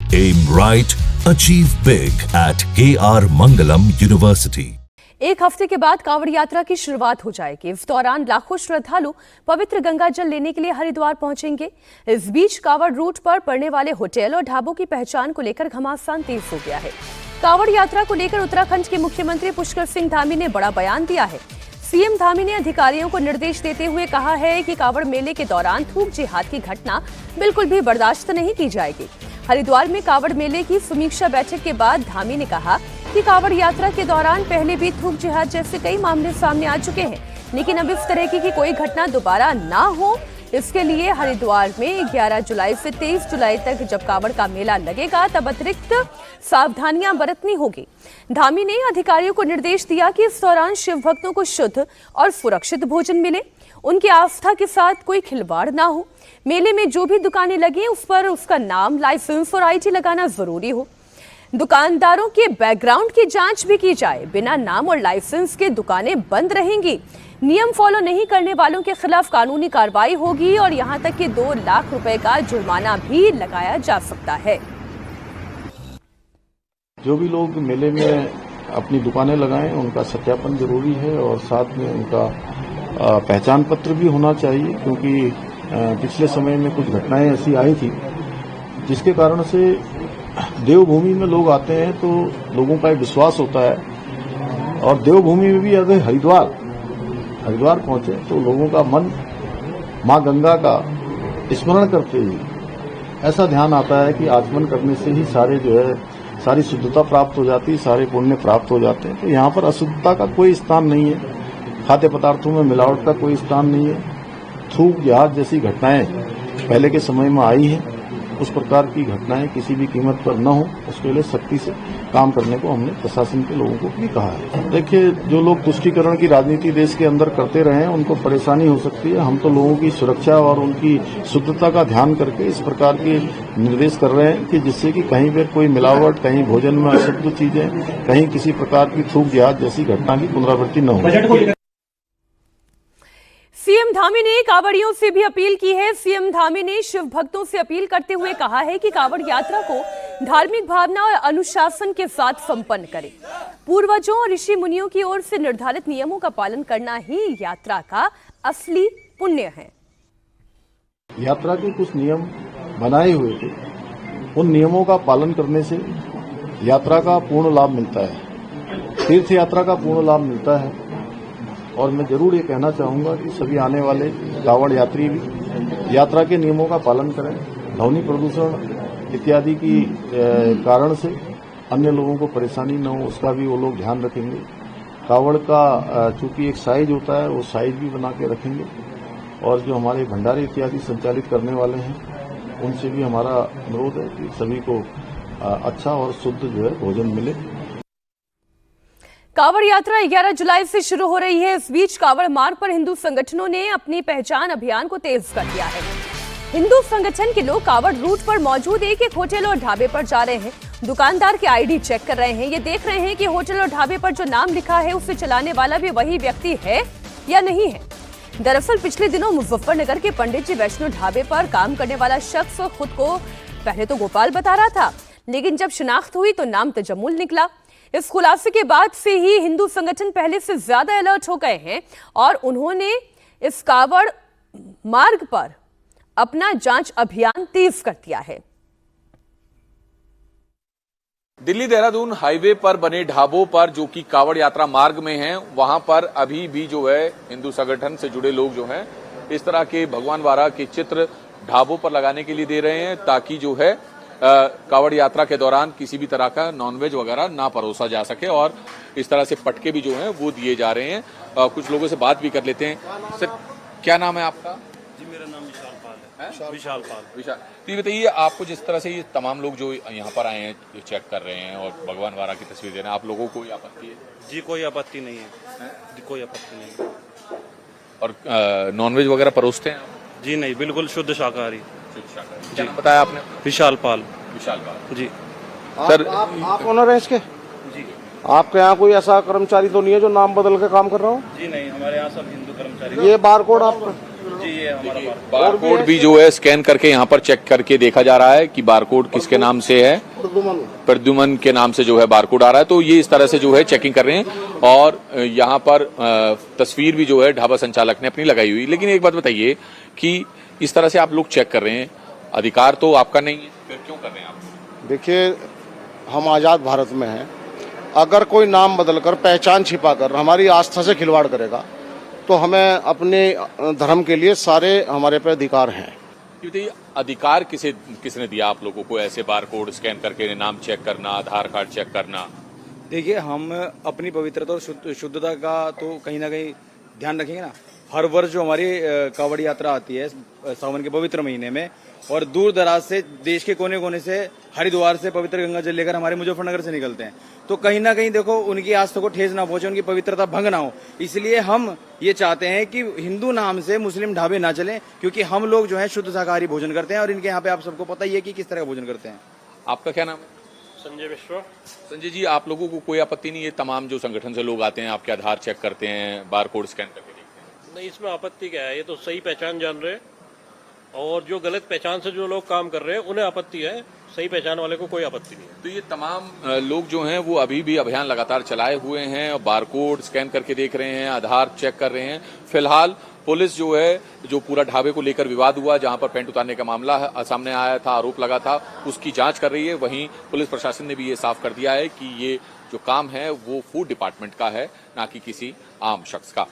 Aim right, achieve big at KR Mangalam University. एक हफ्ते के बाद कांवड़ यात्रा की शुरुआत हो जाएगी। इस दौरान लाखों श्रद्धालु पवित्र गंगा जल लेने के लिए हरिद्वार पहुंचेंगे। इस बीच कांवड़ रूट पर पड़ने वाले होटल और ढाबों की पहचान को लेकर घमासान तेज हो गया है। कांवड़ यात्रा को लेकर उत्तराखंड के मुख्यमंत्री पुष्कर सिंह धामी ने बड़ा बयान दिया है। सीएम धामी ने अधिकारियों को निर्देश देते हुए कहा है कि कांवड़ मेले के दौरान थूक जिहाद की घटना बिल्कुल भी बर्दाश्त नहीं की जाएगी। हरिद्वार में कांवड़ मेले की समीक्षा बैठक के बाद धामी ने कहा कि कांवड़ यात्रा के दौरान पहले भी थूक जिहाद जैसे कई मामले सामने आ चुके हैं, लेकिन अब इस तरह की कोई घटना दोबारा ना हो, इसके लिए हरिद्वार में 11 जुलाई से 23 जुलाई तक जब कांवड़ का मेला लगेगा तब अतिरिक्त सावधानियां बरतनी होगी। धामी ने अधिकारियों को निर्देश दिया कि इस दौरान शिव भक्तों को शुद्ध और सुरक्षित भोजन मिले, उनकी आस्था के साथ कोई खिलवाड़ ना हो। मेले में जो भी दुकानें लगी उस पर उसका नाम, लाइसेंस और आईडी लगाना जरूरी हो। दुकानदारों के बैकग्राउंड की जांच भी की जाए। बिना नाम और लाइसेंस के दुकानें बंद रहेंगी। नियम फॉलो नहीं करने वालों के खिलाफ कानूनी कार्रवाई होगी और यहां तक कि 2 लाख रुपए का जुर्माना भी लगाया जा सकता है। जो भी लोग मेले में अपनी दुकानें लगाएं उनका सत्यापन जरूरी है और साथ में उनका पहचान पत्र भी होना चाहिए, क्योंकि पिछले समय में कुछ घटनाएं ऐसी आई थी जिसके कारण से देवभूमि में लोग आते हैं तो लोगों का एक विश्वास होता है, और देवभूमि में भी अगर हरिद्वार पहुंचे तो लोगों का मन मां गंगा का स्मरण करते ही ऐसा ध्यान आता है कि आचमन करने से ही सारी शुद्धता प्राप्त हो जाती है, सारे पुण्य प्राप्त हो जाते हैं। तो यहाँ पर अशुद्धता का कोई स्थान नहीं है, खाद्य पदार्थों में मिलावट का कोई स्थान नहीं है। थूक जिहाद जैसी घटनाएं पहले के समय में आई हैं, उस प्रकार की घटनाएं किसी भी कीमत पर न हो, उसके लिए सख्ती से काम करने को हमने प्रशासन के लोगों को भी कहा है। देखिए, जो लोग तुष्टीकरण की राजनीति देश के अंदर करते रहे हैं उनको परेशानी हो सकती है। हम तो लोगों की सुरक्षा और उनकी शुद्धता का ध्यान करके इस प्रकार के निर्देश कर रहे हैं कि जिससे कि कहीं पर कोई मिलावट, कहीं भोजन में अशुद्ध चीजें, कहीं किसी प्रकार की थूक जिहाद जैसी घटना की पुनरावृत्ति न हो। सीएम धामी ने कांवड़ियों से भी अपील की है। सीएम धामी ने शिव भक्तों से अपील करते हुए कहा है कि कांवड़ यात्रा को धार्मिक भावना और अनुशासन के साथ संपन्न करें। पूर्वजों और ऋषि मुनियों की ओर से निर्धारित नियमों का पालन करना ही यात्रा का असली पुण्य है। यात्रा के कुछ नियम बनाए हुए थे, उन नियमों का पालन करने से यात्रा का पूर्ण लाभ मिलता है, तीर्थ यात्रा का पूर्ण लाभ मिलता है। और मैं जरूर ये कहना चाहूंगा कि सभी आने वाले कांवड़ यात्री भी यात्रा के नियमों का पालन करें। ध्वनि प्रदूषण इत्यादि की कारण से अन्य लोगों को परेशानी न हो, उसका भी वो लोग ध्यान रखेंगे। कांवड़ का चूंकि एक साइज होता है, वो साइज भी बना के रखेंगे। और जो हमारे भंडारे इत्यादि संचालित करने वाले हैं उनसे भी हमारा अनुरोध है कि सभी को अच्छा और शुद्ध भोजन मिले। कांवड़ यात्रा 11 जुलाई से शुरू हो रही है। इस बीच कांवड़ मार्ग पर हिंदू संगठनों ने अपनी पहचान अभियान को तेज कर दिया है। हिंदू संगठन के लोग कांवड़ रूट पर मौजूद एक होटल और ढाबे पर जा रहे हैं। दुकानदार के आईडी चेक कर रहे हैं। ये देख रहे हैं कि होटल और ढाबे पर जो नाम लिखा है उसे चलाने वाला भी वही व्यक्ति है या नहीं है। दरअसल पिछले दिनों मुजफ्फरनगर के पंडित जी वैष्णो ढाबे पर काम करने वाला शख्स खुद को पहले तो गोपाल बता रहा था, लेकिन जब शिनाख्त हुई तो नाम तजम्मुल निकला। इस खुलासे के बाद से ही हिंदू संगठन पहले से ज्यादा अलर्ट हो गए हैं और उन्होंने इस कांवड़ मार्ग पर अपना जांच अभियान तेज कर दिया है। दिल्ली देहरादून हाईवे पर बने ढाबों पर जो कि कांवड़ यात्रा मार्ग में हैं, वहां पर अभी भी जो है हिंदू संगठन से जुड़े लोग जो हैं इस तरह के भगवान वारा के चित्र ढाबों पर लगाने के लिए दे रहे हैं, ताकि जो है कांवड़ यात्रा के दौरान किसी भी तरह का नॉनवेज वगैरह ना परोसा जा सके। और इस तरह से पटके भी जो हैं वो दिए जा रहे हैं। कुछ लोगों से बात भी कर लेते हैं। सर, क्या नाम है आपका? जी, मेरा नाम विशाल पाल है। विशाल पाल। तो ये बताइए, आपको जिस तरह से ये तमाम लोग जो यहाँ पर आए हैं, ये चेक कर रहे हैं और भगवान वारा की तस्वीर दे रहे हैं, आप लोगों को कोई आपत्ति है? जी, कोई आपत्ति नहीं है। जी, कोई आपत्ति नहीं है। और नॉनवेज वगैरह परोसते हैं? जी नहीं, बिल्कुल शुद्ध शाकाहारी। क्या बताया आपने? विशाल पाल। विशाल पाल जी। सर, आप ओनर हैं इसके? जी। आपके यहाँ कोई ऐसा कर्मचारी तो नहीं है जो नाम बदल के काम कर रहा हो? जी नहीं, हमारे यहाँ सब हिंदू कर्मचारी। ये बारकोड आपका? चाहिए हमारा बारकोड भी जो है स्कैन करके यहाँ पर चेक करके देखा जा रहा है कि बारकोड किसके नाम से है। प्रद्युमन के नाम से जो है बारकोड आ रहा है, तो ये इस तरह से जो है चेकिंग कर रहे हैं। और यहाँ पर तस्वीर भी जो है ढाबा संचालक ने अपनी लगाई हुई। लेकिन एक बात बताइए कि इस तरह से आप लोग चेक कर रहे हैं, अधिकार तो आपका नहीं है, फिर क्यों कर रहे हैं आप? देखिए, हम आज़ाद भारत में हैं। अगर कोई नाम बदलकर पहचान छिपाकर हमारी आस्था से खिलवाड़ करेगा तो हमें अपने धर्म के लिए सारे हमारे पे अधिकार हैं। क्योंकि अधिकार किसने दिया आप लोगों को ऐसे बारकोड स्कैन करके नाम चेक करना, आधार कार्ड चेक करना? देखिए, हम अपनी पवित्रता और शुद्धता का तो कहीं ना कहीं ध्यान रखेंगे ना। हर वर्ष जो हमारी कावड़ यात्रा आती है सावन के पवित्र महीने में, और दूर दराज से देश के कोने कोने से हरिद्वार से पवित्र गंगा जल लेकर हमारे मुजफ्फरनगर से निकलते हैं, तो कहीं ना कहीं देखो उनकी आस्था को ठेस ना पहुंचे, उनकी पवित्रता भंग ना हो। इसलिए हम ये चाहते हैं कि हिंदू नाम से मुस्लिम ढाबे ना चलें, क्योंकि हम लोग जो है शुद्ध शाकाहारी भोजन करते हैं और इनके यहाँ पे आप सबको पता ही है कि किस तरह का भोजन करते हैं। आपका क्या नाम है? संजय मिश्रा। संजय जी, आप लोगों को कोई आपत्ति नहीं है तमाम जो संगठन से लोग आते हैं आपके आधार चेक करते हैं, बारकोड स्कैन करके देखते हैं? नहीं, इसमें आपत्ति क्या है? ये तो सही पहचान जान रहे हैं, और जो गलत पहचान से जो लोग काम कर रहे हैं उन्हें आपत्ति है, सही पहचान वाले को कोई आपत्ति नहीं है। तो ये तमाम लोग जो हैं वो अभी भी अभियान लगातार चलाए हुए हैं और बारकोड स्कैन करके देख रहे हैं, आधार चेक कर रहे हैं। फिलहाल पुलिस जो है, जो पूरा ढाबे को लेकर विवाद हुआ, जहां पर पेंट उतारने का मामला सामने आया था, आरोप लगा था, उसकी जांच कर रही है। वहीं पुलिस प्रशासन ने भी ये साफ कर दिया है कि ये जो काम है वो फूड डिपार्टमेंट का है, ना कि किसी आम शख्स का।